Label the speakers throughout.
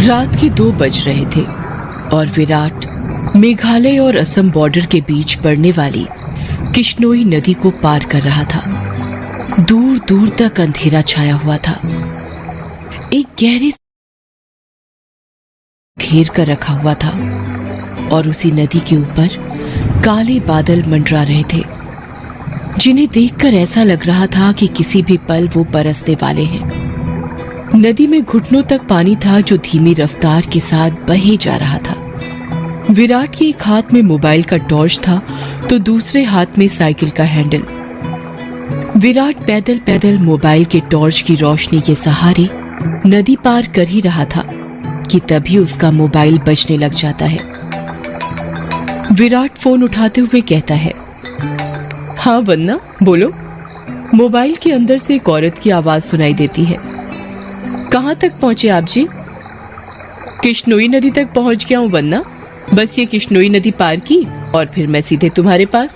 Speaker 1: रात के 2 बज रहे थे और विराट मेघालय और असम बॉर्डर के बीच पड़ने वाली किश्नोई नदी को पार कर रहा था। दूर दूर तक अंधेरा छाया हुआ था। एक गहरे घेर कर रखा हुआ था और उसी नदी के ऊपर काले बादल मंडरा रहे थे, जिन्हें देखकर ऐसा लग रहा था कि किसी भी पल वो बरसने वाले हैं। नदी में घुटनों तक पानी था जो धीमी रफ्तार के साथ बहे जा रहा था। विराट के एक हाथ में मोबाइल का टॉर्च था तो दूसरे हाथ में साइकिल का हैंडल। विराट पैदल पैदल मोबाइल के टॉर्च की रोशनी के सहारे नदी पार कर ही रहा था कि तभी उसका मोबाइल बजने लग जाता है। विराट फोन उठाते हुए कहता है, हाँ वन्ना बोलो। मोबाइल के अंदर से एक औरत की आवाज सुनाई देती है। कहाँ तक पहुंचे आप जी? किश्नोई नदी तक पहुंच गया हूँ वन्ना। बस ये किश्नोई नदी पार की और फिर मैं सीधे तुम्हारे पास।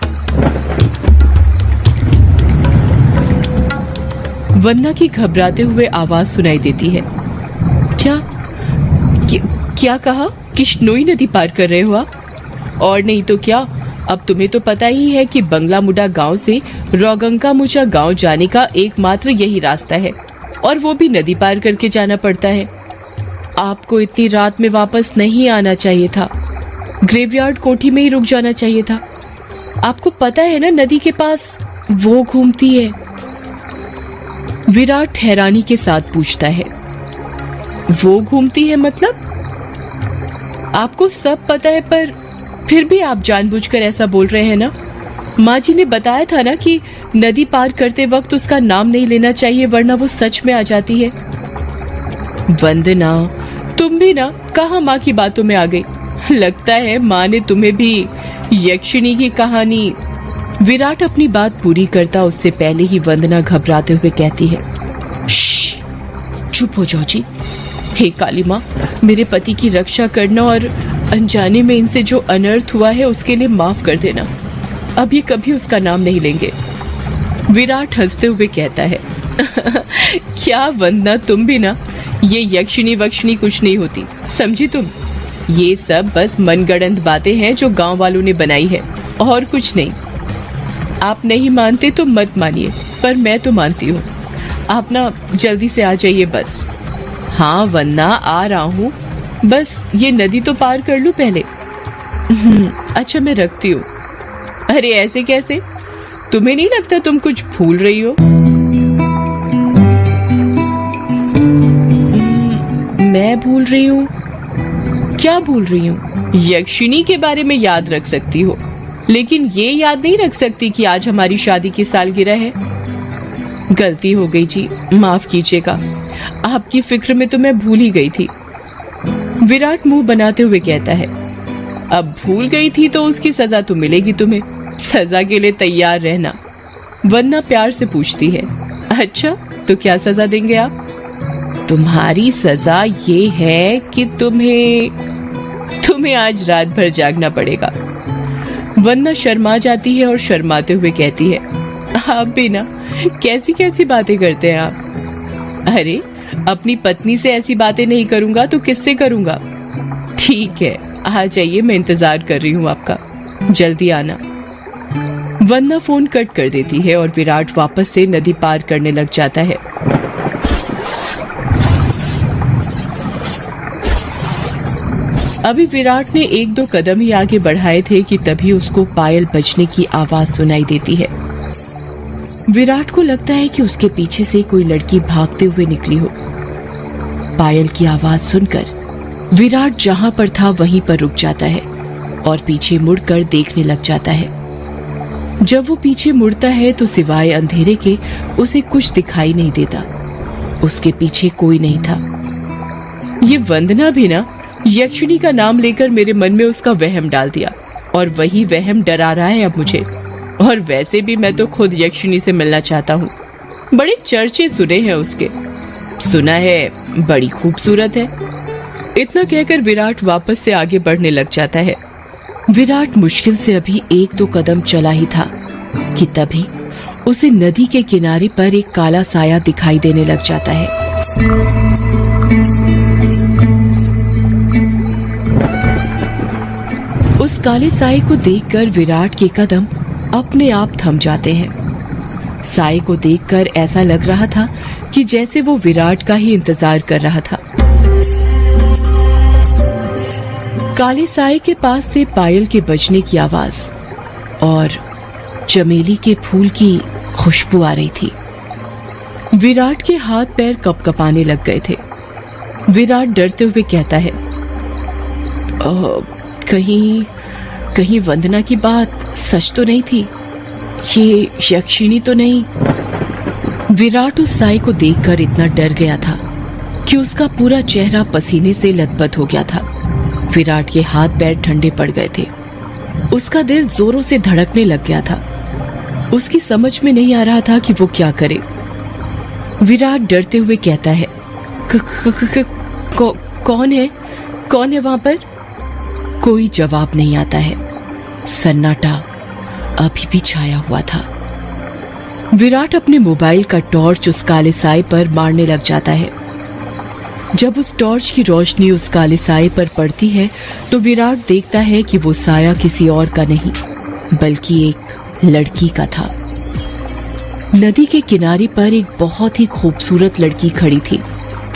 Speaker 1: वन्ना की घबराते हुए आवाज सुनाई देती है। क्या कहा? किश्नोई नदी पार कर रहे हो आप? और नहीं तो क्या, अब तुम्हें तो पता ही है कि बंगला मुडा गांव से रोगंका मुचा गांव जाने का एकमात्र यही रास्ता है और वो भी नदी पार करके जाना पड़ता है। आपको इतनी रात में वापस नहीं आना चाहिए था। ग्रेवयार्ड कोठी में ही रुक जाना चाहिए था। आपको पता है ना नदी के पास वो घूमती है। विराट हैरानी के साथ पूछता है, वो घूमती है मतलब? आपको सब पता है पर फिर भी आप जानबूझकर ऐसा बोल रहे हैं ना। माँ जी ने बताया था ना कि नदी पार करते वक्त उसका नाम नहीं लेना चाहिए वरना वो सच में आ जाती है। वंदना, तुम भी ना कहाँ माँ की बातों में आ गई। लगता है माँ ने तुम्हें भी यक्षिणी की कहानी। विराट अपनी बात पूरी करता उससे पहले ही वंदना घबराते हुए कहती है, चुप हो जाओ जी। हे काली माँ, मेरे पति की रक्षा करना और अनजाने में इनसे जो अनर्थ हुआ है उसके लिए माफ कर देना। अब ये कभी उसका नाम नहीं लेंगे। विराट हंसते हुए कहता है, क्या वंदना, तुम भी ना, ये यक्षिणी वक्षिणी कुछ नहीं होती, समझी तुम। ये सब बस मनगढ़ंत बातें हैं जो गांव वालों ने बनाई है और कुछ नहीं। आप नहीं मानते तो मत मानिए, पर मैं तो मानती हूँ। आप ना जल्दी से आ जाइए बस। हाँ वन्ना, आ रहा हूँ, बस ये नदी तो पार कर लूं पहले। अच्छा मैं रखती हूँ। अरे ऐसे कैसे? तुम्हें नहीं लगता तुम कुछ भूल रही हो? मैं भूल रही हूँ? क्या भूल रही हूँ? यक्षिणी के बारे में याद रख सकती हो, लेकिन ये याद नहीं रख सकती कि आज हमारी शादी की सालगिरह है। गलती हो गई जी, माफ कीजिएगा। आपकी फिक्र में तो मैं भूल ही गई थी। विराट मुंह बनाते हुए कहता है, अब भूल गई थी तो उसकी सजा तो मिलेगी तुम्हें। सजा के लिए तैयार रहना। वन्ना प्यार से पूछती है, अच्छा तो क्या सजा देंगे आप? तुम्हारी सजा ये है कि तुम्हें आज रात भर जागना पड़ेगा। वन्ना शर्मा जाती है और शर्माते हुए कहती है, आप भी ना कैसी कैसी बातें करते हैं आप। अरे अपनी पत्नी से ऐसी बातें नहीं करूंगा तो किससे करूंगा। ठीक है, आ जाइए, मैं इंतजार कर रही हूँ आपका, जल्दी आना। वन्ना फोन कट कर देती है और विराट वापस से नदी पार करने लग जाता है। अभी विराट ने 1-2 कदम ही आगे बढ़ाए थे कि तभी उसको पायल बजने की आवाज सुनाई देती है। विराट को लगता है कि उसके पीछे से कोई लड़की भागते हुए निकली हो। पायल की आवाज सुनकर विराट जहां पर था वहीं पर रुक जाता है और पीछे मुड़कर देखने लग जाता है। जब वो पीछे मुड़ता है तो सिवाय अंधेरे के उसे कुछ दिखाई नहीं देता। उसके पीछे कोई नहीं था। ये वंदना भी ना यक्षिणी का नाम लेकर मेरे मन में उसका वहम डाल दिया और वही वहम डरा रहा है अब मुझे। और वैसे भी मैं तो खुद यक्षिणी से मिलना चाहता हूँ। बड़े चर्चे सुने हैं उसके, सुना है बड़ी खूबसूरत है। इतना कहकर विराट वापस से आगे बढ़ने लग जाता है। विराट मुश्किल से अभी 1-2 कदम चला ही था कि तभी उसे नदी के किनारे पर एक काला साया दिखाई देने लग जाता है। उस काले साए को देखकर विराट के कदम अपने आप थम जाते हैं। साए को देखकर ऐसा लग रहा था कि जैसे वो विराट का ही इंतजार कर रहा था। काले साए के पास से पायल के बजने की आवाज और चमेली के फूल की खुशबू आ रही थी। विराट के हाथ पैर कपकपाने लग गए थे। विराट डरते हुए कहता है, कहीं वंदना की बात सच तो नहीं थी? ये यक्षिणी तो नहीं? विराट उस साए को देखकर इतना डर गया था कि उसका पूरा चेहरा पसीने से लथपथ हो गया था। विराट के हाथ पैर ठंडे पड़ गए थे। उसका दिल जोरों से धड़कने लग गया था। उसकी समझ में नहीं आ रहा था कि वो क्या करे। विराट डरते हुए कहता है, कौन है वहां पर? कोई जवाब नहीं आता है। सन्नाटा अभी भी छाया हुआ था। विराट अपने मोबाइल का टॉर्च उस काले साए पर मारने लग जाता है। जब उस टॉर्च की रोशनी उस काले साए पर पड़ती है तो विराट देखता है कि वो साया किसी और का नहीं बल्कि एक लड़की का था। नदी के किनारे पर एक बहुत ही खूबसूरत लड़की खड़ी थी,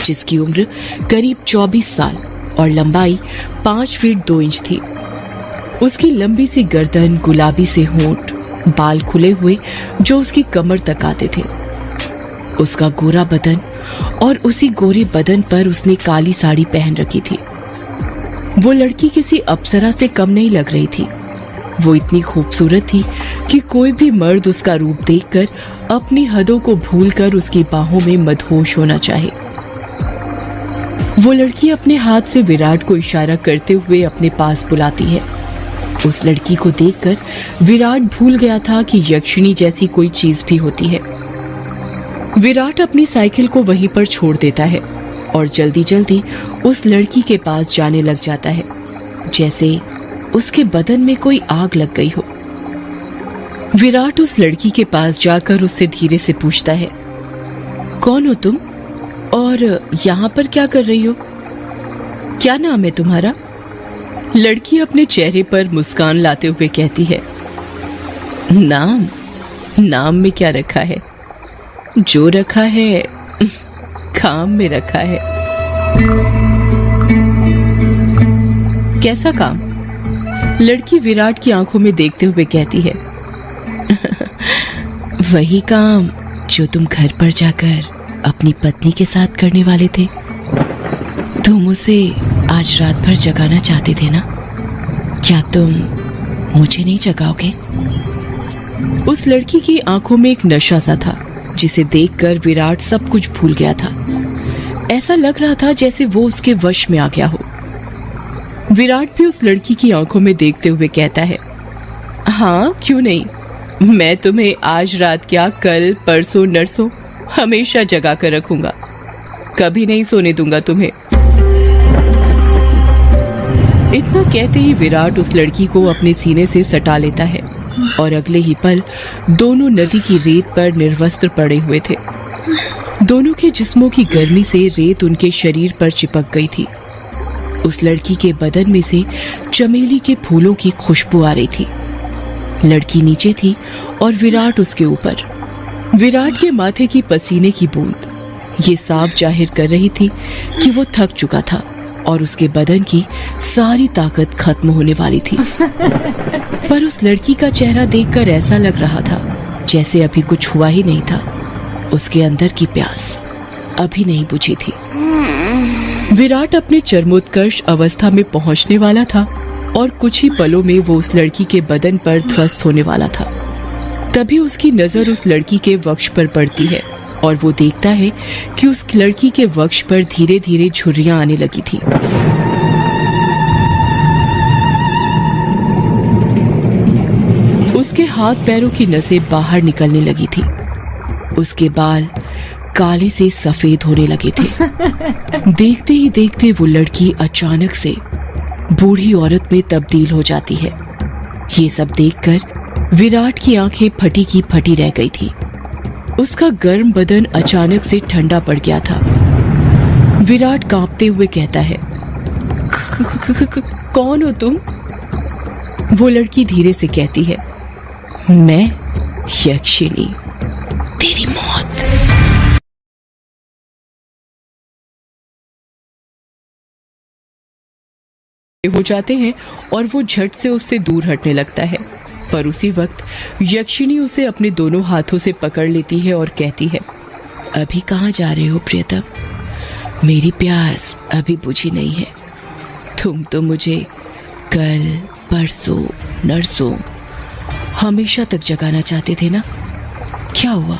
Speaker 1: जिसकी उम्र करीब 24 साल और लंबाई 5 फीट 2 इंच थी। उसकी लंबी सी गर्दन, गुलाबी से होंठ, बाल खुले हुए जो उसकी कमर तक आते थे, उसका गोरा बदन और उसी गोरे बदन पर उसने काली साड़ी पहन रखी थी। वो लड़की किसी अप्सरा से कम नहीं लग रही थी। वो इतनी खूबसूरत थी कि कोई भी मर्द उसका रूप देखकर अपनी हदों को भूलकर उसकी बाहों में मदहोश होना चाहे। वो लड़की अपने हाथ से विराट को इशारा करते हुए अपने पास बुलाती है। उस लड़की को देखकर विराट भूल गया था कि यक्षिणी जैसी कोई चीज भी होती है। विराट अपनी साइकिल को वहीं पर छोड़ देता है और जल्दी जल्दी उस लड़की के पास जाने लग जाता है, जैसे उसके बदन में कोई आग लग गई हो। विराट उस लड़की के पास जाकर उससे धीरे से पूछता है, कौन हो तुम और यहाँ पर क्या कर रही हो? क्या नाम है तुम्हारा? लड़की अपने चेहरे पर मुस्कान लाते हुए कहती है, नाम में क्या रखा है? जो रखा है काम में रखा है। कैसा काम? लड़की विराट की आंखों में देखते हुए कहती है, वही काम जो तुम घर पर जाकर अपनी पत्नी के साथ करने वाले थे। तुम उसे आज रात भर जगाना चाहते थे ना? क्या तुम मुझे नहीं जगाओगे? उस लड़की की आंखों में एक नशा सा था, जिसे देखकर विराट सब कुछ भूल गया था। ऐसा लग रहा था जैसे वो उसके वश में आ गया हो। विराट भी उस लड़की की आंखों में देखते हुए कहता है, हाँ क्यों नहीं, मैं तुम्हें आज रात क्या कल परसों नरसों हमेशा जगा कर रखूंगा, कभी नहीं सोने दूंगा तुम्हें। इतना कहते ही विराट उस लड़की को अपने सीने से सटा लेता है और अगले ही पल दोनों नदी की रेत पर निर्वस्त्र पड़े हुए थे। दोनों के जिस्मों की गर्मी से रेत उनके शरीर पर चिपक गई थी। उस लड़की के बदन में से चमेली के फूलों की खुशबू आ रही थी। लड़की नीचे थी और विराट उसके ऊपर। विराट के माथे की पसीने की बूंद ये साफ जाहिर कर रही थी कि वो थक चुका था और उसके बदन की सारी ताकत खत्म होने वाली थी। पर उस लड़की का चेहरा देखकर ऐसा लग रहा था जैसे अभी कुछ हुआ ही नहीं था। उसके अंदर की प्यास अभी नहीं बुझी थी। विराट अपने चरमोत्कर्ष अवस्था में पहुंचने वाला था और कुछ ही पलों में वो उस लड़की के बदन पर ध्वस्त होने वाला था। तभी उसकी नजर उस लड़की के वक्ष पर पड़ती है और वो देखता है कि उस लड़की के वक्ष पर धीरे धीरे झुर्रियां आने लगी थी। उसके हाथ पैरों की नसें बाहर निकलने लगी थी। उसके बाल काले से सफेद होने लगे थे। देखते ही देखते वो लड़की अचानक से बूढ़ी औरत में तब्दील हो जाती है। ये सब देखकर विराट की आंखें फटी की फटी रह गई थी। उसका गर्म बदन अचानक से ठंडा पड़ गया था। विराट कांपते हुए कहता है, कौन हो तुम? वो लड़की धीरे से कहती है, मैं यक्षिणी, तेरी मौत। हो जाते हैं और वो झट से उससे दूर हटने लगता है, पर उसी वक्त यक्षिणी उसे अपने दोनों हाथों से पकड़ लेती है और कहती है, अभी कहाँ जा रहे हो प्रियतम? मेरी प्यास अभी बुझी नहीं है। तुम तो मुझे कल, परसों, नरसों हमेशा तक जगाना चाहते थे ना? क्या हुआ,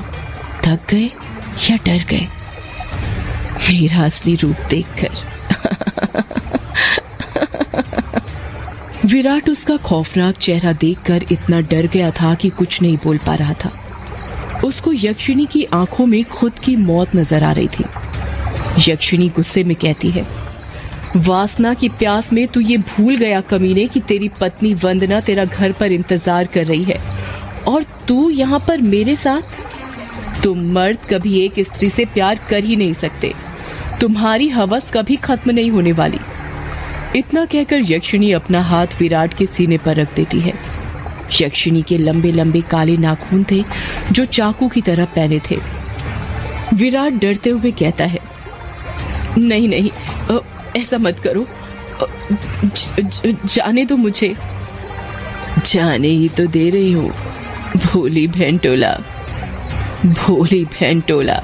Speaker 1: थक गए या डर गए मेरा असली रूप देखकर? विराट उसका खौफनाक चेहरा देखकर इतना डर गया था कि कुछ नहीं बोल पा रहा था। उसको यक्षिणी की आंखों में खुद की मौत नजर आ रही थी। यक्षिणी गुस्से में कहती है, वासना की प्यास में तू ये भूल गया कमीने कि तेरी पत्नी वंदना तेरा घर पर इंतजार कर रही है और तू यहाँ पर मेरे साथ। तुम मर्द कभी एक स्त्री से प्यार कर ही नहीं सकते, तुम्हारी हवस कभी खत्म नहीं होने वाली। इतना कहकर यक्षिणी अपना हाथ विराट के सीने पर रख देती है। यक्षिणी के लंबे लंबे काले नाखून थे जो चाकू की तरह पैने थे। विराट डरते हुए कहता है, नहीं नहीं, ऐसा मत करो, जाने दो मुझे। जाने ही तो दे रही हूँ, भोली भेंटोला, भोली भेंटोला।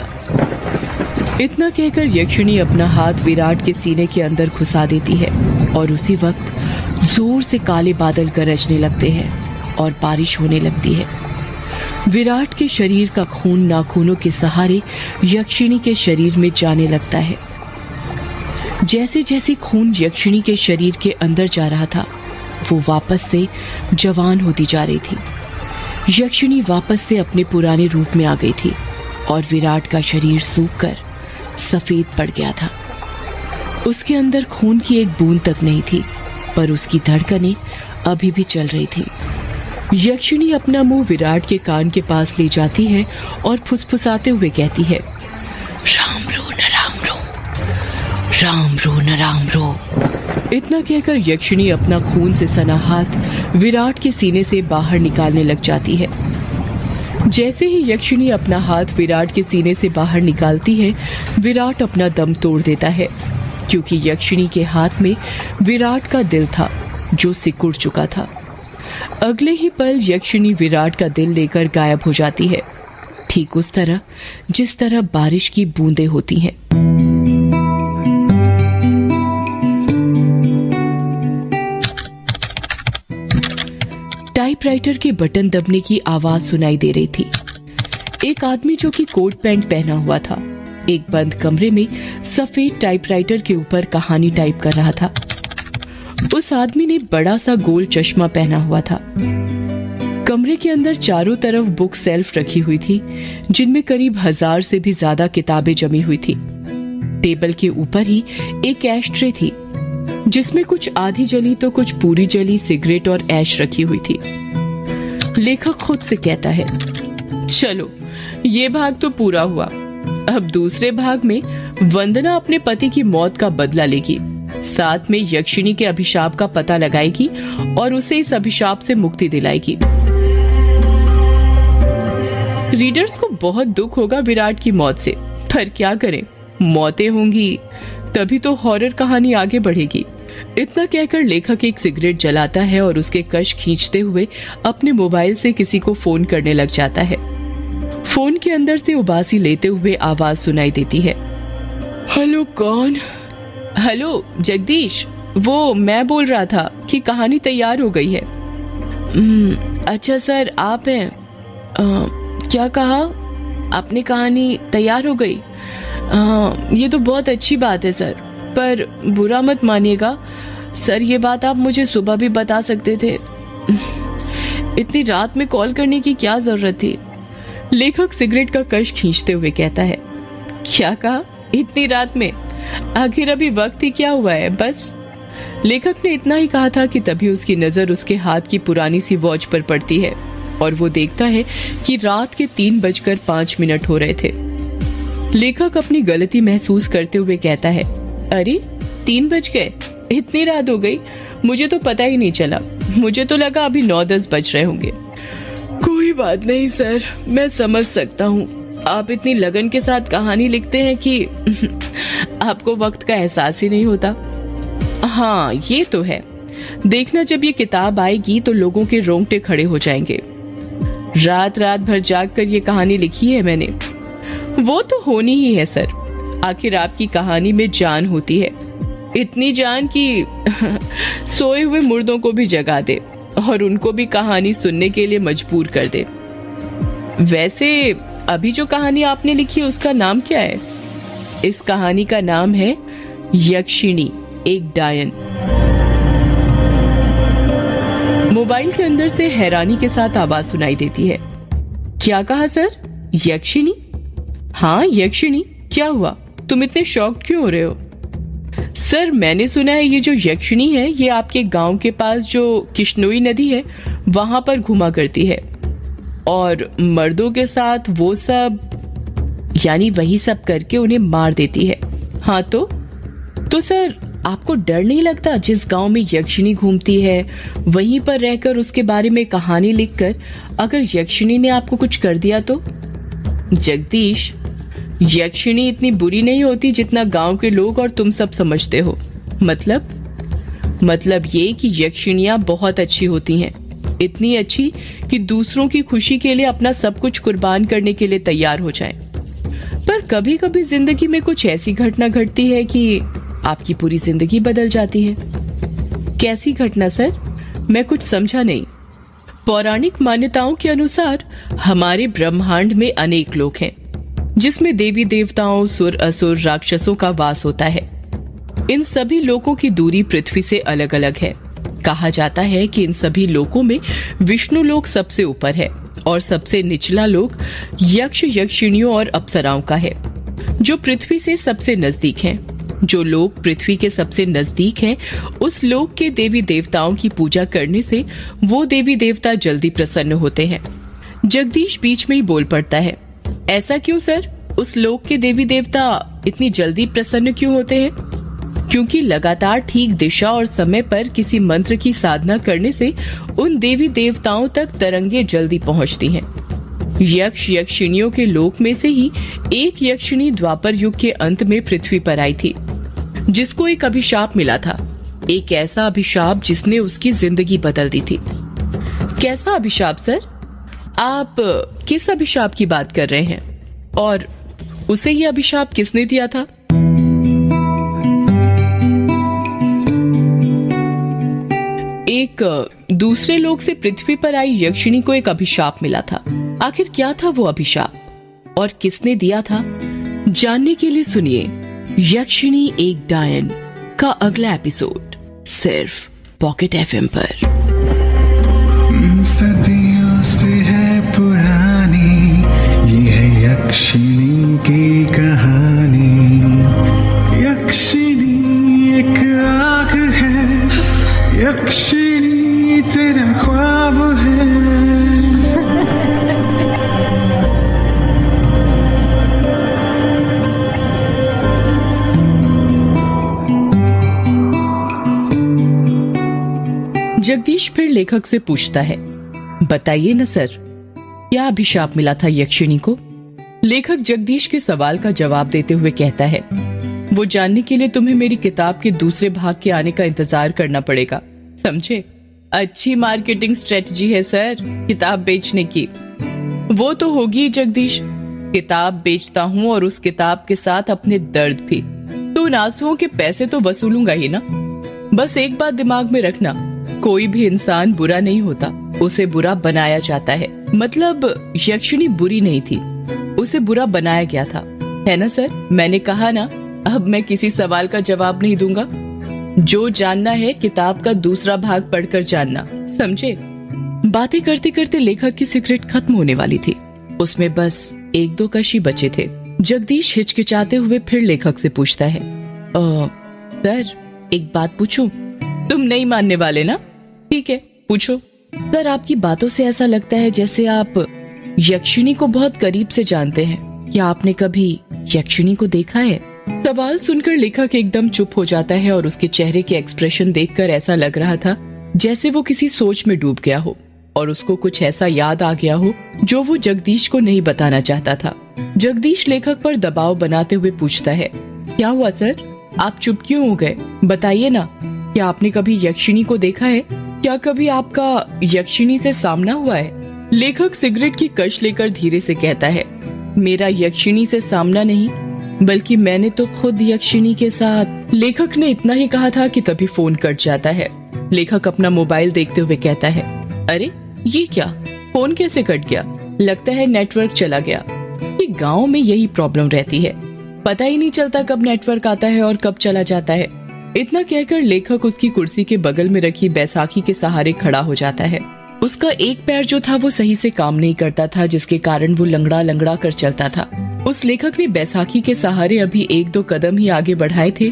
Speaker 1: इतना कहकर यक्षिणी अपना हाथ विराट के सीने के अंदर घुसा देती है और उसी वक्त जोर से काले बादल गरजने लगते हैं और बारिश होने लगती है। विराट के शरीर का खून नाखूनों के सहारे यक्षिणी के शरीर में जाने लगता है। जैसे जैसे खून यक्षिणी के शरीर के अंदर जा रहा था, वो वापस से जवान होती जा रही थी। यक्षिणी वापस से अपने पुराने रूप में आ गई थी और विराट का शरीर सूखकर सफेद पड़ गया था। उसके अंदर खून की एक बूंद तक नहीं थी, पर उसकी धड़कनें अभी भी चल रही थी। यक्षिणी अपना मुंह विराट के कान के पास ले जाती है और फुसफुसाते हुए कहती है, राम रो न राम रो, राम रो न राम रो। इतना कहकर यक्षिणी अपना खून से सना हाथ विराट के सीने से बाहर निकालने लग जाती है। जैसे ही यक्षिणी अपना हाथ विराट के सीने से बाहर निकालती है, विराट अपना दम तोड़ देता है, क्योंकि यक्षिणी के हाथ में विराट का दिल था जो सिकुड़ चुका था। अगले ही पल यक्षिणी विराट का दिल लेकर गायब हो जाती है, ठीक उस तरह जिस तरह बारिश की बूंदें होती हैं। टाइपराइटर के बटन दबने की आवाज सुनाई दे रही थी। एक आदमी जो कि कोट पैंट पहना हुआ था, एक बंद कमरे में सफेद टाइपराइटर के ऊपर कहानी टाइप कर रहा था। उस आदमी ने बड़ा सा गोल चश्मा पहना हुआ था। कमरे के अंदर चारों तरफ बुक सेल्फ रखी हुई थी, जिनमें करीब 1000 से भी ज्यादा किताबें जमी हुई थी। टेबल के ऊपर ही एक ऐश ट्रे थी, जिसमें कुछ आधी जली तो कुछ पूरी जली सिगरेट और ऐश रखी हुई थी। लेखक खुद से कहता है, चलो ये भाग तो पूरा हुआ, अब दूसरे भाग में वंदना अपने पति की मौत का बदला लेगी, साथ में यक्षिणी के अभिशाप का पता लगाएगी और उसे इस अभिशाप से मुक्ति दिलाएगी। रीडर्स को बहुत दुख होगा विराट की मौत से, पर क्या करें, मौतें होंगी तभी तो हॉरर कहानी आगे बढ़ेगी। इतना कहकर लेखक एक सिगरेट जलाता है और उसके कश खींचते हुए अपने मोबाइल से किसी को फोन करने लग जाता है। फोन के अंदर से उबासी लेते हुए आवाज सुनाई देती है, हेलो कौन? हेलो जगदीश, वो मैं बोल रहा था कि कहानी तैयार हो गई है। अच्छा सर, आप हैं? क्या कहा आपने? कहानी तैयार हो गई? ये तो बहुत अच्छी बात है सर, पर बुरा मत मानिएगा सर, ये बात आप मुझे सुबह भी बता सकते थे, इतनी रात में कॉल करने की क्या जरूरत थी? लेखक सिगरेट का कश खींचते हुए कहता है, क्या कहा इतनी रात में? आखिर अभी वक्त ही क्या हुआ है बस। लेखक ने इतना ही कहा था कि तभी उसकी नजर उसके हाथ की पुरानी सी वॉच पर पड़ती है और वो देखता है कि रात के 3:05 हो रहे थे। लेखक अपनी गलती महसूस करते हुए कहता है, अरे 3 बज गए, इतनी रात हो गई, मुझे तो पता ही नहीं चला। मुझे तो लगा अभी 9-10 बज रहे होंगे। कोई बात नहीं सर, मैं समझ सकता हूँ। आप इतनी लगन के साथ कहानी लिखते हैं कि आपको वक्त का एहसास ही नहीं होता। हाँ ये तो है, देखना जब ये किताब आएगी तो लोगों के रोंगटे खड़े हो जाएंगे। रात रात भर जाग कर ये कहानी लिखी है मैंने। वो तो होनी ही है सर, आखिर आपकी कहानी में जान होती है, इतनी जान कि सोए हुए मुर्दों को भी जगा दे और उनको भी कहानी सुनने के लिए मजबूर कर दे। वैसे अभी जो कहानी आपने लिखी उसका नाम क्या है? इस कहानी का नाम है यक्षिणी एक डायन। मोबाइल के अंदर से हैरानी के साथ आवाज सुनाई देती है। क्या कहा सर? यक्षिणी? हाँ यक्षिणी, क्या हुआ? तुम इतने शॉक्ड क्यों हो रहे हो? सर मैंने सुना है ये जो यक्षिणी है ये आपके गांव के पास जो किश्नोई नदी है वहां पर घुमा करती है और मर्दों के साथ वो सब, यानी वही सब करके उन्हें मार देती है। हाँ तो सर आपको डर नहीं लगता जिस गांव में यक्षिणी घूमती है वहीं पर रहकर उसके बारे में कहानी लिखकर अगर यक्षिणी ने आपको कुछ कर दिया तो? जगदीश, यक्षिणी इतनी बुरी नहीं होती जितना गांव के लोग और तुम सब समझते हो। मतलब ये कि यक्षिणियां बहुत अच्छी होती हैं, इतनी अच्छी कि दूसरों की खुशी के लिए अपना सब कुछ कुर्बान करने के लिए तैयार हो जाएं। पर कभी कभी जिंदगी में कुछ ऐसी घटना घटती है कि आपकी पूरी जिंदगी बदल जाती है। कैसी घटना सर? मैं कुछ समझा नहीं। पौराणिक मान्यताओं के अनुसार हमारे ब्रह्मांड में अनेक लोक हैं जिसमें देवी देवताओं, सुर असुर, राक्षसों का वास होता है। इन सभी लोकों की दूरी पृथ्वी से अलग अलग है। कहा जाता है कि इन सभी लोकों में विष्णु लोक सबसे ऊपर है और सबसे निचला लोक यक्ष, यक्षिणियों और अप्सराओं का है जो पृथ्वी से सबसे नजदीक हैं। जो लोग पृथ्वी के सबसे नजदीक हैं उस लोक के देवी देवताओं की पूजा करने से वो देवी देवता जल्दी प्रसन्न होते हैं। जगदीश बीच में ही बोल पड़ता है। ऐसा क्यों सर? उस लोक के देवी देवता इतनी जल्दी प्रसन्न क्यों होते हैं? क्योंकि लगातार ठीक दिशा और समय पर किसी मंत्र की साधना करने से उन देवी देवताओं तक तरंगे जल्दी पहुंचती हैं। यक्ष यक्षिणियों के लोक में से ही एक यक्षिणी द्वापर युग के अंत में पृथ्वी पर आई थी जिसको एक अभिशाप मिला था, एक ऐसा अभिशाप जिसने उसकी जिंदगी बदल दी थी। कैसा अभिशाप सर? आप किस अभिशाप की बात कर रहे हैं और उसे ये अभिशाप किसने दिया था? एक दूसरे लोक से पृथ्वी पर आई यक्षिणी को एक अभिशाप मिला था। आखिर क्या था वो अभिशाप और किसने दिया था? जानने के लिए सुनिए यक्षिणी एक डायन का अगला एपिसोड सिर्फ पॉकेट एफएम पर।
Speaker 2: सदियों से है पुरानी ये है यक्षिणी की कहानी। यक्षिणी एक आग है, यक्षिणी तेरा ख्वाब है।
Speaker 1: जगदीश फिर लेखक से पूछता है, बताइए न सर, क्या अभिशाप मिला था यक्षिणी को? लेखक जगदीश के सवाल का जवाब देते हुए कहता है, वो जानने के लिए तुम्हें मेरी किताब के दूसरे भाग के आने का इंतजार करना पड़ेगा, समझे? अच्छी मार्केटिंग स्ट्रेटजी है सर किताब बेचने की। वो तो होगी जगदीश, किताब बेचता हूँ और उस किताब के साथ अपने दर्द भी, तो उन आंसुओं के पैसे तो वसूलूंगा ही ना। बस एक बात दिमाग में रखना, कोई भी इंसान बुरा नहीं होता, उसे बुरा बनाया जाता है। मतलब यक्षिणी बुरी नहीं थी, उसे बुरा बनाया गया था, है ना सर? मैंने कहा ना, अब मैं किसी सवाल का जवाब नहीं दूंगा। जो जानना है किताब का दूसरा भाग पढ़कर जानना, समझे? बातें करते करते लेखक की सिगरेट खत्म होने वाली थी, उसमें बस 1-2 कश ही बचे थे। जगदीश हिचकिचाते हुए फिर लेखक से पूछता है, सर एक बात पूछूं? तुम नहीं मानने वाले ना? ठीक है पूछो। सर आपकी बातों से ऐसा लगता है जैसे आप यक्षिणी को बहुत करीब से जानते हैं। क्या आपने कभी यक्षिणी को देखा है? सवाल सुनकर लेखक एकदम चुप हो जाता है और उसके चेहरे के एक्सप्रेशन देखकर ऐसा लग रहा था जैसे वो किसी सोच में डूब गया हो और उसको कुछ ऐसा याद आ गया हो जो वो जगदीश को नहीं बताना चाहता था। जगदीश लेखक पर दबाव बनाते हुए पूछता है, क्या हुआ सर, आप चुप क्यों हो गए? बताइए ना, क्या आपने कभी यक्षिणी को देखा है? क्या कभी आपका यक्षिणी से सामना हुआ है? लेखक सिगरेट की कश लेकर धीरे से कहता है, मेरा यक्षिणी से सामना नहीं, बल्कि मैंने तो खुद यक्षिणी के साथ। लेखक ने इतना ही कहा था कि तभी फोन कट जाता है। लेखक अपना मोबाइल देखते हुए कहता है, अरे ये क्या, फोन कैसे कट गया? लगता है नेटवर्क चला गया। ये गांव में यही प्रॉब्लम रहती है, पता ही नहीं चलता कब नेटवर्क आता है और कब चला जाता है। इतना कहकर लेखक उसकी कुर्सी के बगल में रखी बैसाखी के सहारे खड़ा हो जाता है। उसका एक पैर जो था वो सही से काम नहीं करता था, जिसके कारण वो लंगड़ा लंगड़ा कर चलता था। उस लेखक ने बैसाखी के सहारे अभी 1-2 कदम ही आगे बढ़ाए थे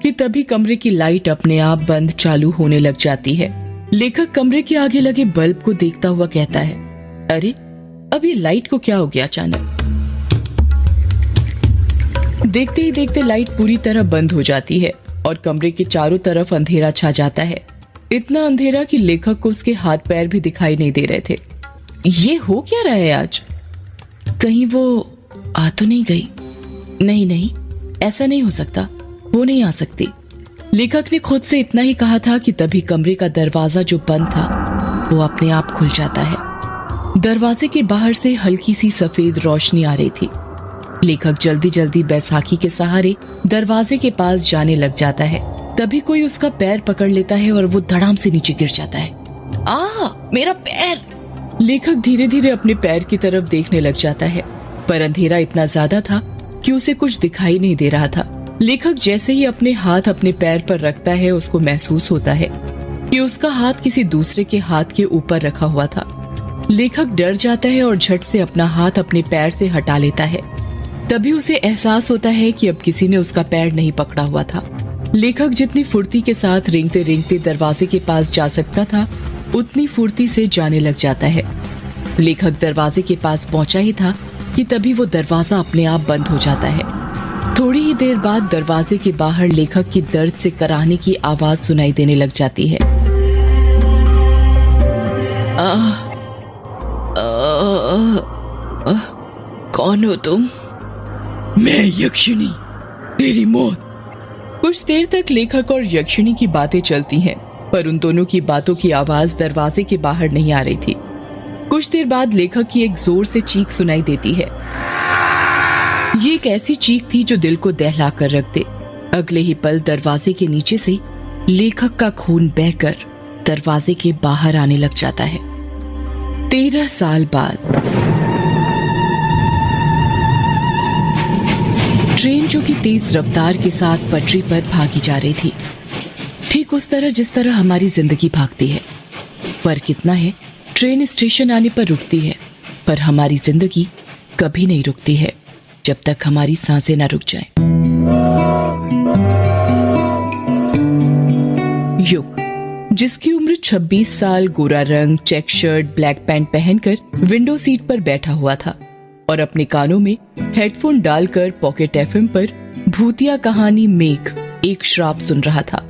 Speaker 1: कि तभी कमरे की लाइट अपने आप बंद चालू होने लग जाती है। लेखक कमरे के आगे लगे बल्ब को देखता हुआ कहता है, अरे अब ये लाइट को क्या हो गया अचानक? देखते ही देखते लाइट पूरी तरह बंद हो जाती है और कमरे के चारों तरफ अंधेरा छा जाता है। इतना अंधेरा कि लेखक को उसके हाथ पैर भी दिखाई नहीं दे रहे थे। ये हो क्या रहा है आज? कहीं वो आ तो नहीं गई? नहीं नहीं, ऐसा नहीं हो सकता, वो नहीं आ सकती। लेखक ने खुद से इतना ही कहा था कि तभी कमरे का दरवाजा जो बंद था वो अपने आप खुल जाता है। दरवाजे के बाहर से हल्की सी सफेद रोशनी आ रही थी। लेखक जल्दी जल्दी बैसाखी के सहारे दरवाजे के पास जाने लग जाता है। तभी कोई उसका पैर पकड़ लेता है और वो धड़ाम से नीचे गिर जाता है। मेरा पैर! लेखक धीरे धीरे अपने पैर की तरफ देखने लग जाता है, पर अंधेरा इतना ज्यादा था कि उसे कुछ दिखाई नहीं दे रहा था। लेखक जैसे ही अपने हाथ अपने पैर पर रखता है, उसको महसूस होता है कि उसका हाथ किसी दूसरे के हाथ के ऊपर रखा हुआ था। लेखक डर जाता है और झट से अपना हाथ अपने पैर से हटा लेता है। तभी उसे एहसास होता है कि अब किसी ने उसका पैर नहीं पकड़ा हुआ था। लेखक जितनी फुर्ती के साथ रेंगते रेंगते दरवाजे के पास जा सकता था, उतनी फुर्ती से जाने लग जाता है। लेखक दरवाजे के पास पहुंचा ही था कि तभी वो दरवाजा अपने आप बंद हो जाता है। थोड़ी ही देर बाद दरवाजे के बाहर लेखक की दर्द से कराहने की आवाज सुनाई देने लग जाती है। कौन हो तुम? मैं यक्षिणी, तेरी मौत। कुछ देर तक लेखक और यक्षिणी की बातें चलती हैं, पर उन दोनों की बातों की आवाज दरवाजे के बाहर नहीं आ रही थी। कुछ देर बाद लेखक की एक जोर से चीख सुनाई देती है। ये एक ऐसी चीख थी जो दिल को दहला कर रख दे। अगले ही पल दरवाजे के नीचे से लेखक का खून बहकर दरवाजे के बाहर आने लग जाता है। 13 साल बाद ट्रेन जो कि तेज रफ्तार के साथ पटरी पर भागी जा रही थी, ठीक उस तरह जिस तरह हमारी जिंदगी भागती है। पर कितना है, ट्रेन स्टेशन आने पर रुकती है, पर हमारी जिंदगी कभी नहीं रुकती है जब तक हमारी सांसें ना रुक जाएं। युग, जिसकी उम्र 26 साल, गोरा रंग, चेक शर्ट, ब्लैक पैंट पहनकर विंडो सीट पर बैठा हुआ था और अपने कानों में हेडफोन डालकर पॉकेट एफएम पर भूतिया कहानी मेघ एक श्राप सुन रहा था।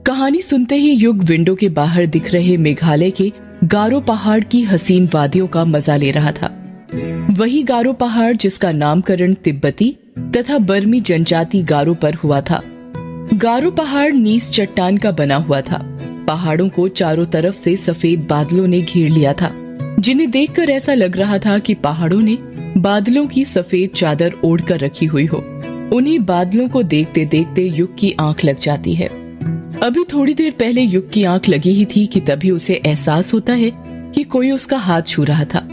Speaker 1: कहानी सुनते ही युग विंडो के बाहर दिख रहे मेघालय के गारो पहाड़ की हसीन वादियों का मजा ले रहा था। वही गारो पहाड़ जिसका नामकरण तिब्बती तथा बर्मी जनजाति गारो पर हुआ था। गारो पहाड़ नीस चट्टान का बना हुआ था। पहाड़ों को चारों तरफ से सफेद बादलों ने घेर लिया था, जिन्हें देखकर ऐसा लग रहा था कि पहाड़ों ने बादलों की सफेद चादर ओढ़ कर रखी हुई हो। उन्हीं बादलों को देखते देखते युग की आंख लग जाती है। अभी थोड़ी देर पहले युग की आंख लगी ही थी कि तभी उसे एहसास होता है कि कोई उसका हाथ छू रहा था।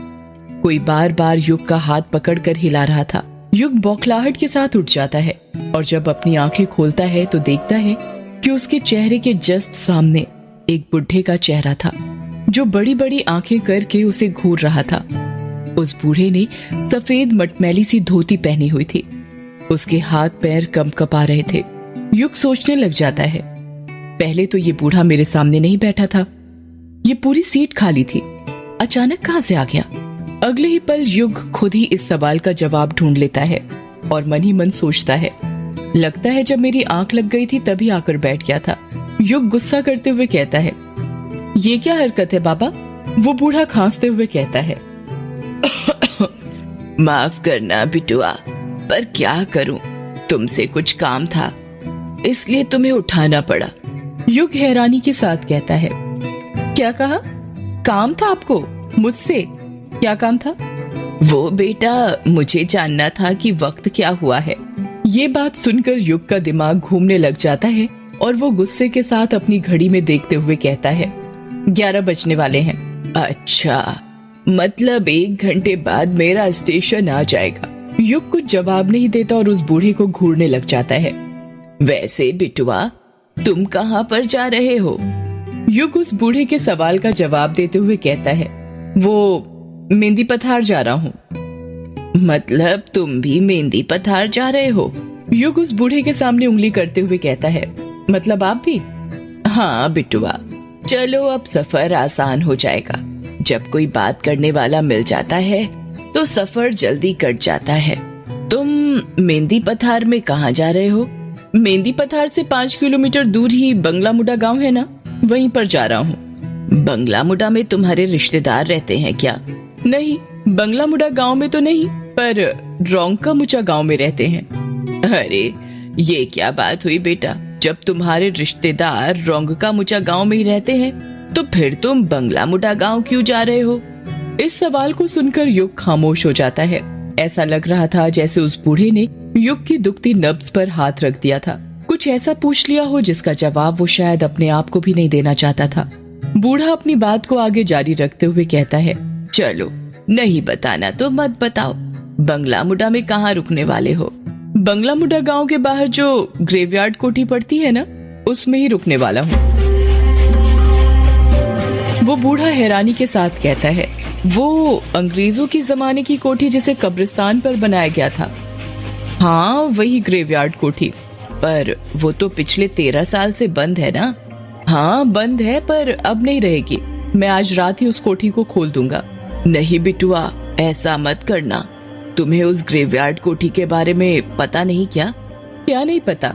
Speaker 1: कोई बार बार युग का हाथ पकड़कर हिला रहा था। युग बौखलाहट के साथ उठ जाता है और जब अपनी आंखें खोलता है तो देखता है कि उसके चेहरे के जस्ट सामने एक बुढ़े का चेहरा था, जो बड़ी बड़ी आंखें करके उसे घूर रहा था। उस बूढ़े ने सफेद मटमैली सी धोती पहनी हुई थी। उसके हाथ पैर कंपकपा रहे थे। युग सोचने लग जाता है, पहले तो ये बूढ़ा मेरे सामने नहीं बैठा था, ये पूरी सीट खाली थी, अचानक कहां से आ गया? अगले ही पल युग खुद ही इस सवाल का जवाब ढूंढ लेता है और मन ही मन सोचता है, लगता है जब मेरी आंख लग गई थी तभी आकर बैठ गया था। युग गुस्सा करते हुए कहता है, ये क्या हरकत है बाबा? वो बूढ़ा खांसते हुए कहता है। माफ करना बिटुआ, पर क्या करूं, तुमसे कुछ काम था इसलिए तुम्हें उठाना पड़ा। युग हैरानी के साथ कहता है। क्या कहा? काम था आपको मुझसे? क्या काम था? वो बेटा, मुझे जानना था कि वक्त क्या हुआ है। ये बात सुनकर युग का दिमाग घूमने लग जाता है और वो गुस्से के साथ अपनी घड़ी में देखते हुए कहता है, 11 बजने वाले हैं। अच्छा, मतलब 1 घंटे बाद मेरा स्टेशन आ जाएगा। युग कुछ जवाब नहीं देता और उस बूढ़े को घूरने लग जाता है। वैसे बिटुआ, तुम कहाँ पर जा रहे हो? युग उस बूढ़े के सवाल का जवाब देते हुए कहता है, वो मेहंदी पथार जा रहा हूँ। मतलब तुम भी मेहंदी पथार जा रहे हो? युग उस बूढ़े के सामने उंगली करते हुए कहता है, मतलब आप भी? हाँ बिटुआ, चलो अब सफर आसान हो जाएगा। जब कोई बात करने वाला मिल जाता है तो सफर जल्दी कट जाता है। तुम मेहंदी पथार में कहाँ जा रहे हो? मेहंदी पथार से 5 किलोमीटर दूर ही बंगला मुडा गांव है ना, वहीं पर जा रहा हूँ। बंगला मुडा में तुम्हारे रिश्तेदार रहते हैं क्या? नहीं, बंगला मुडा गांव में तो नहीं, पर रोंका मुचा गांव में रहते हैं। अरे ये क्या बात हुई बेटा, जब तुम्हारे रिश्तेदार रोंका मुचा गांव में ही रहते हैं तो फिर तुम बंगला मुडा गांव क्यों जा रहे हो? इस सवाल को सुनकर युग खामोश हो जाता है। ऐसा लग रहा था जैसे उस बूढ़े ने युग की दुखती नब्ज पर हाथ रख दिया था, कुछ ऐसा पूछ लिया हो जिसका जवाब वो शायद अपने आप को भी नहीं देना चाहता था। बूढ़ा अपनी बात को आगे जारी रखते हुए कहता है, चलो नहीं बताना तो मत बताओ, बंगला मुडा में कहाँ रुकने वाले हो? बंगला मुडा गांव के बाहर जो ग्रेवयार्ड कोठी पड़ती है ना, उसमें ही रुकने वाला हूँ। वो बूढ़ा हैरानी के साथ कहता है, वो अंग्रेजों की जमाने की कोठी जिसे कब्रिस्तान पर बनाया गया था? हाँ, वही ग्रेवयार्ड कोठी, पर वो तो पिछले 13 साल से बंद है ना? हाँ बंद है, पर अब नहीं रहेगी। मैं आज रात ही उस कोठी को खोल दूंगा। नहीं बिटुआ, ऐसा मत करना। तुम्हें उस ग्रेवयार्ड कोठी के बारे में पता नहीं क्या? क्या नहीं पता?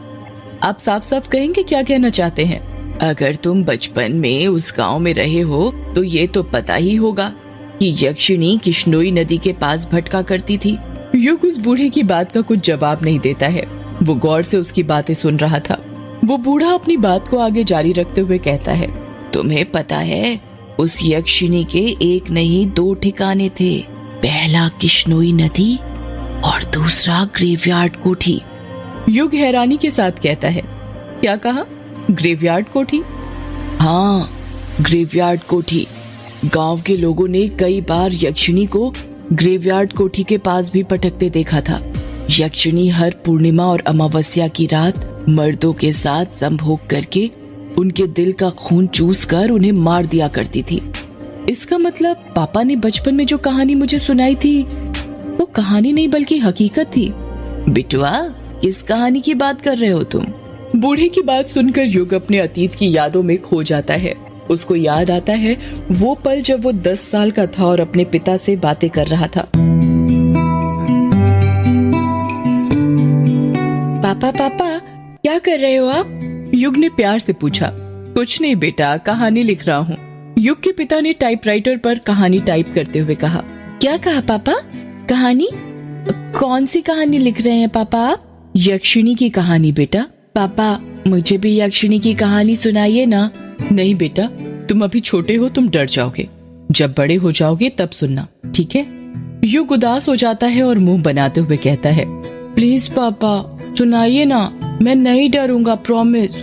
Speaker 1: आप साफ साफ कहेंगे क्या कहना चाहते हैं? अगर तुम बचपन में उस गांव में रहे हो तो ये तो पता ही होगा कि यक्षिणी किश्नोई नदी के पास भटका करती थी। युग उस बूढ़े की बात का कुछ जवाब नहीं देता है। वो गौर से उसकी बातें सुन रहा था। वो बूढ़ा अपनी बात को आगे जारी रखते हुए कहता है, तुम्हें पता है उस यक्षिणी के एक नहीं 2 ठिकाने थे। पहला किश्नोई नदी और दूसरा ग्रेवयार्ड कोठी। युग हैरानी के साथ कहता है, क्या कहा? ग्रेवयार्ड कोठी? हाँ, ग्रेवयार्ड कोठी। गांव के लोगों ने कई बार यक्षिणी को ग्रेवयार्ड कोठी के पास भी भटकते देखा था। यक्षिणी हर पूर्णिमा और अमावस्या की रात मर्दों के साथ संभोग करके उनके दिल का खून चूस कर उन्हें मार दिया करती थी। इसका मतलब पापा ने बचपन में जो कहानी मुझे सुनाई थी वो कहानी नहीं बल्कि हकीकत थी। बिटुआ, किस कहानी की बात कर रहे हो तुम? बूढ़े की बात सुनकर युग अपने अतीत की यादों में खो जाता है। उसको याद आता है वो पल जब वो 10 साल का था और अपने पिता से बातें कर रहा था। पापा पापा, क्या कर रहे हो आप? युग ने प्यार से पूछा। कुछ नहीं बेटा, कहानी लिख रहा हूँ। युग के पिता ने टाइपराइटर पर कहानी टाइप करते हुए कहा। क्या कहा पापा? कहानी? कौन सी कहानी लिख रहे हैं पापा आप? यक्षिणी की कहानी बेटा। पापा, मुझे भी यक्षिणी की कहानी सुनाइए ना। नहीं बेटा, तुम अभी छोटे हो, तुम डर जाओगे। जब बड़े हो जाओगे तब सुनना, ठीक है? युग उदास हो जाता है और मुंह बनाते हुए कहता है, प्लीज पापा सुनाइए ना, मैं नहीं डरूंगा, प्रॉमिस।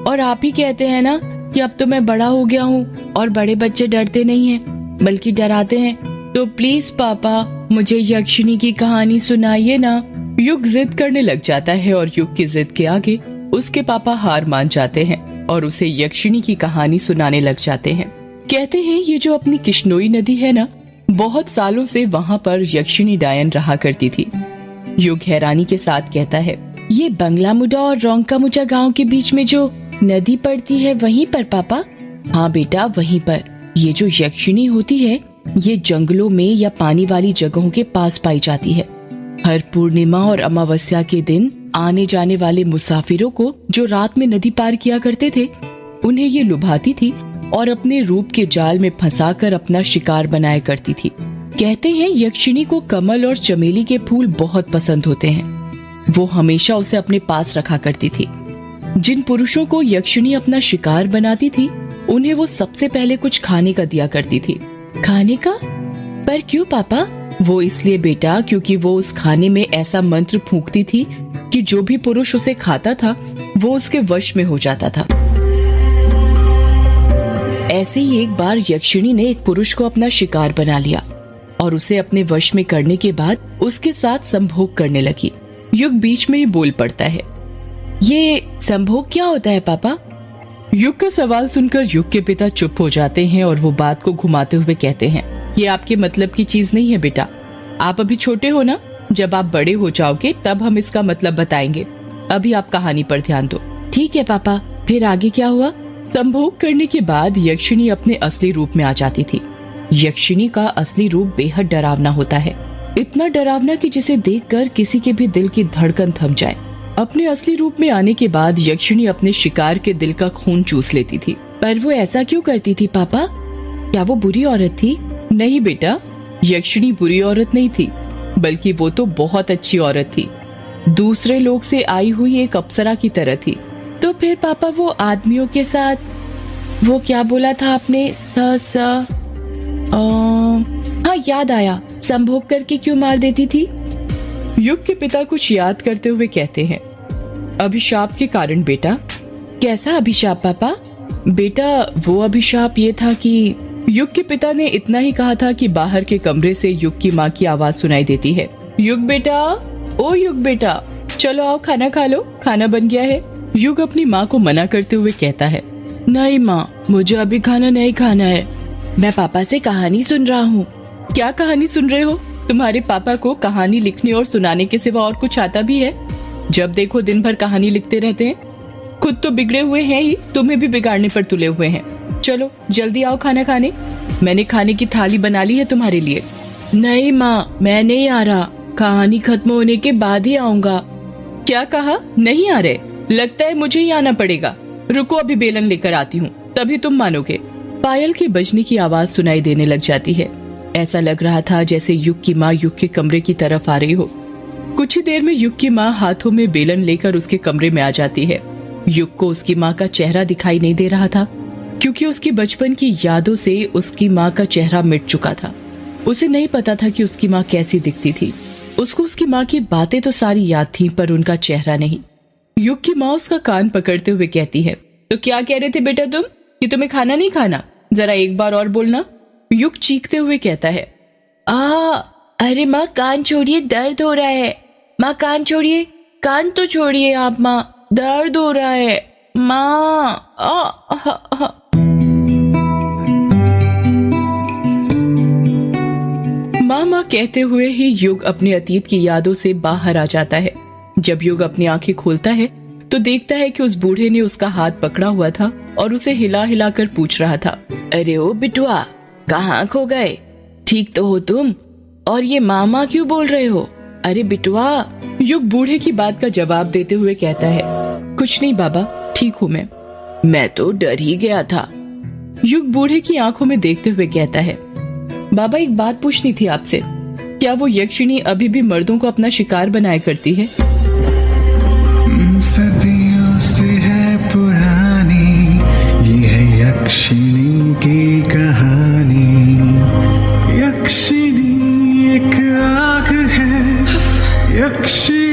Speaker 1: और आप ही कहते हैं ना कि अब तो मैं बड़ा हो गया हूँ और बड़े बच्चे डरते नहीं हैं बल्कि डराते हैं, तो प्लीज पापा मुझे यक्षिणी की कहानी सुनाइए ना। युग जिद करने लग जाता है और युग की जिद के आगे उसके पापा हार मान जाते हैं और उसे यक्षिणी की कहानी सुनाने लग जाते हैं। कहते हैं ये जो अपनी किश्नोई नदी है ना, बहुत सालों से वहाँ पर यक्षिणी डायन रहा करती थी। युग हैरानी के साथ कहता है, ये बंगला मुडा और रोंका मुचा गाँव के बीच में जो नदी पड़ती है वहीं पर पापा? हाँ बेटा, वहीं पर। ये जो यक्षिणी होती है ये जंगलों में या पानी वाली जगहों के पास पाई जाती है। हर पूर्णिमा और अमावस्या के दिन आने जाने वाले मुसाफिरों को जो रात में नदी पार किया करते थे, उन्हें ये लुभाती थी और अपने रूप के जाल में फंसाकर अपना शिकार बनाया करती थी। कहते हैं यक्षिणी को कमल और चमेली के फूल बहुत पसंद होते हैं। वो हमेशा उसे अपने पास रखा करती थी। जिन पुरुषों को यक्षिणी अपना शिकार बनाती थी उन्हें वो सबसे पहले कुछ खाने का दिया करती थी। खाने का? पर क्यों पापा? वो इसलिए बेटा क्योंकि वो उस खाने में ऐसा मंत्र फूंकती थी कि जो भी पुरुष उसे खाता था वो उसके वश में हो जाता था। ऐसे ही एक बार यक्षिणी ने एक पुरुष को अपना शिकार बना लिया और उसे अपने वश में करने के बाद उसके साथ संभोग करने लगी। युग बीच में ही बोल पड़ता है, ये संभोग क्या होता है पापा? युग का सवाल सुनकर युग के पिता चुप हो जाते हैं और वो बात को घुमाते हुए कहते हैं, ये आपके मतलब की चीज नहीं है बेटा। आप अभी छोटे हो ना, जब आप बड़े हो जाओगे तब हम इसका मतलब बताएंगे। अभी आप कहानी पर ध्यान दो। ठीक है पापा, फिर आगे क्या हुआ? संभोग करने के बाद यक्षिणी अपने असली रूप में आ जाती थी। यक्षिणी का असली रूप बेहद डरावना होता है, इतना डरावना कि जिसे देखकर किसी के भी दिल की धड़कन थम जाए। अपने असली रूप में आने के बाद यक्षिणी अपने शिकार के दिल का खून चूस लेती थी। पर वो ऐसा क्यों करती थी पापा? क्या वो बुरी औरत थी? नहीं बेटा, यक्षिणी बुरी औरत नहीं थी, बल्कि वो तो बहुत अच्छी औरत थी। दूसरे लोग से आई हुई एक अप्सरा की तरह थी। तो फिर पापा वो आदमियों के साथ, वो क्या बोला था आपने? हाँ याद आया, संभोग करके क्यों मार देती थी? युग के पिता कुछ याद करते हुए कहते हैं, अभिशाप के कारण बेटा। कैसा अभिशाप पापा? बेटा वो अभिशाप ये था कि युग के पिता ने इतना ही कहा था कि बाहर के कमरे से युग की माँ की आवाज सुनाई देती है, युग बेटा, ओ युग बेटा, चलो आओ खाना खा लो, खाना बन गया है। युग अपनी माँ को मना करते हुए कहता है, नहीं माँ, मुझे अभी खाना नहीं खाना है, मैं पापा से कहानी सुन रहा हूँ। क्या कहानी सुन रहे हो? तुम्हारे पापा को कहानी लिखने और सुनाने के सिवा और कुछ आता भी है? जब देखो दिन भर कहानी लिखते रहते हैं। खुद तो बिगड़े हुए हैं ही, तुम्हें भी बिगाड़ने पर तुले हुए हैं। चलो जल्दी आओ खाना खाने, मैंने खाने की थाली बना ली है तुम्हारे लिए। नहीं माँ, मैं नहीं आ रहा, कहानी खत्म होने के बाद ही आऊंगा। क्या कहा? नहीं आ रहे? लगता है मुझे ही आना पड़ेगा। रुको, अभी बेलन लेकर आती हूँ, तभी तुम मानोगे। पायल के बजने की आवाज सुनाई देने लग जाती है। ऐसा लग रहा था जैसे युग की माँ युग के कमरे की तरफ आ रही हो। कुछ ही देर में युग की माँ हाथों में बेलन लेकर उसके कमरे में आ जाती है। युग को उसकी माँ का चेहरा दिखाई नहीं दे रहा था, क्योंकि उसकी बचपन की यादों से उसकी माँ का चेहरा मिट चुका था। उसे नहीं पता था कि उसकी माँ कैसी दिखती थी। उसको उसकी माँ की बातें तो सारी याद थीं, पर उनका चेहरा नहीं। युग की माँ उसका कान पकड़ते हुए कहती है, तो क्या कह रहे थे बेटा तुम, कि तुम्हें खाना नहीं खाना? जरा एक बार और बोलना। युग चीखते हुए कहता है, अरे माँ कान छोड़िए, दर्द हो रहा है। माँ कान छोड़िए, कान तो छोड़िए आप माँ, दर्द हो रहा है माँ। माँ कहते हुए ही युग अपने अतीत की यादों से बाहर आ जाता है। जब युग अपनी आंखें खोलता है तो देखता है कि उस बूढ़े ने उसका हाथ पकड़ा हुआ था और उसे हिला हिला कर पूछ रहा था, अरे ओ बिटुआ, कहाँ खो गए? ठीक तो हो तुम? और ये मामा क्यों बोल रहे हो? अरे बिटुआ। युग बूढ़े की बात का जवाब देते हुए कहता है, कुछ नहीं बाबा, ठीक हूँ मैं तो डर ही गया था। युग बूढ़े की आंखों में देखते हुए कहता है, बाबा एक बात पूछनी थी आपसे, क्या वो यक्षिणी अभी भी मर्दों को अपना शिकार बनाया करती है?
Speaker 2: सदियों से है पुरानी ये है यक्षिणी की कहानी। यक्षिणी एक आग है, यक्षिणी